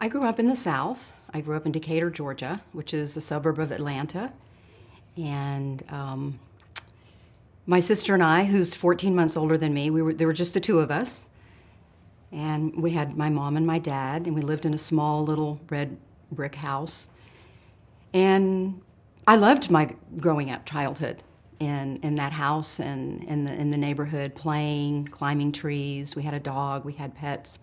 I grew up in the South. I grew up in Decatur, Georgia, which is a suburb of Atlanta. And my sister and I, who's 14 months older than me, there were just the two of us. And we had my mom and my dad, and we lived in a small little red brick house. And I loved my growing up childhood in that house and in the neighborhood, playing, climbing trees. We had a dog, we had pets.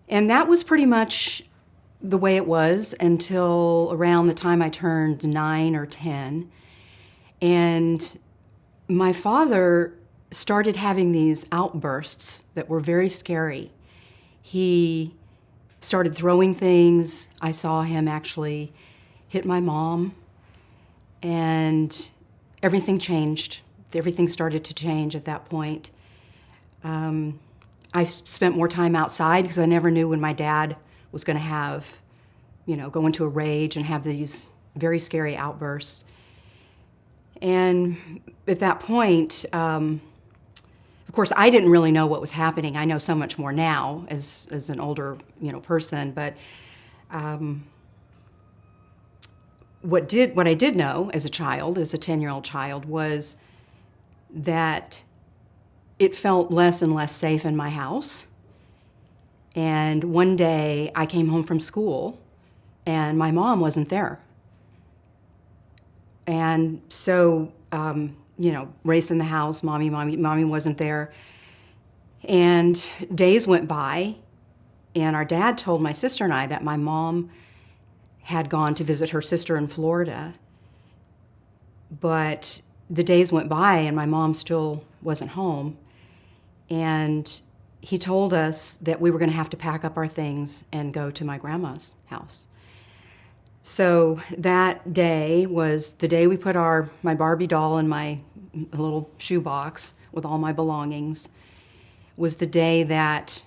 And that was pretty much the way it was until around the time I turned 9 or 10. And my father started having these outbursts that were very scary. He started throwing things. I saw him actually hit my mom, and everything changed. Everything started to change at that point. I spent more time outside because I never knew when my dad was going to have, go into a rage and have these very scary outbursts. And at that point, of course, I didn't really know what was happening. I know so much more now as an older, person. But what I did know as a child, as a 10-year-old child, was that it felt less and less safe in my house. And one day I came home from school and my mom wasn't there. And so, raced in the house, mommy wasn't there. And days went by, and our dad told my sister and I that my mom had gone to visit her sister in Florida. But the days went by, and my mom still wasn't home. And he told us that we were going to have to pack up our things and go to my grandma's house. So that day was the day we put my Barbie doll in my little shoebox with all my belongings. Was the day that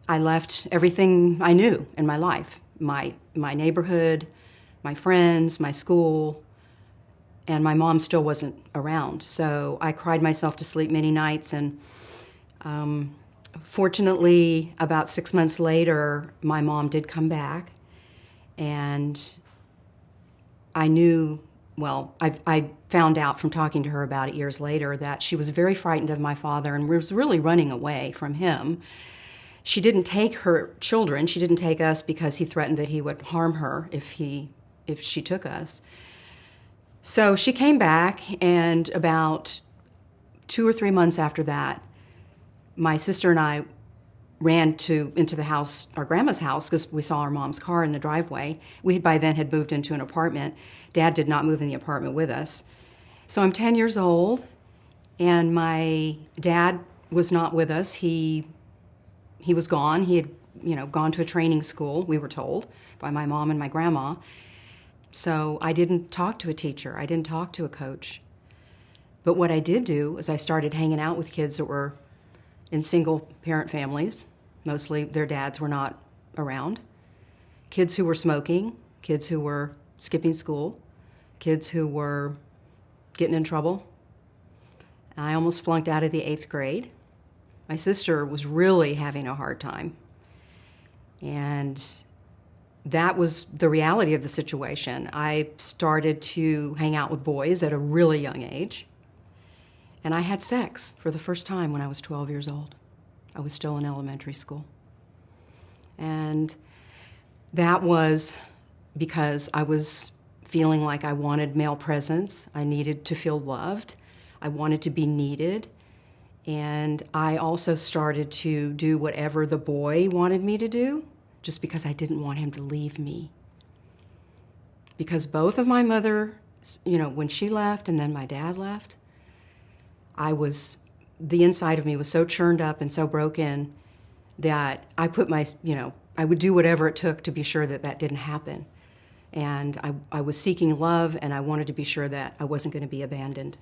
I left everything I knew in my life, my neighborhood, my friends, my school, and my mom still wasn't around. So I cried myself to sleep many nights, and fortunately, about 6 months later, my mom did come back. And I knew, I found out from talking to her about it years later that she was very frightened of my father and was really running away from him. She didn't take her children. She didn't take us because he threatened that he would harm her if she took us. So she came back, and about 2 or 3 months after that, my sister and I ran into the house, our grandma's house, because we saw our mom's car in the driveway. We by then had moved into an apartment. Dad did not move in the apartment with us. So I'm 10 years old, and my dad was not with us. He was gone. He had gone to a training school, we were told, by my mom and my grandma. So I didn't talk to a teacher. I didn't talk to a coach. But what I did do is I started hanging out with kids that were in single-parent families. Mostly their dads were not around. Kids who were smoking, kids who were skipping school, kids who were getting in trouble. I almost flunked out of the 8th grade. My sister was really having a hard time. And that was the reality of the situation. I started to hang out with boys at a really young age. And I had sex for the first time when I was 12 years old. I was still in elementary school. And that was because I was feeling like I wanted male presence. I needed to feel loved. I wanted to be needed. And I also started to do whatever the boy wanted me to do, just because I didn't want him to leave me. Because both of my mother, when she left and then my dad left, the inside of me was so churned up and so broken that I would do whatever it took to be sure that didn't happen. And I was seeking love, and I wanted to be sure that I wasn't going to be abandoned.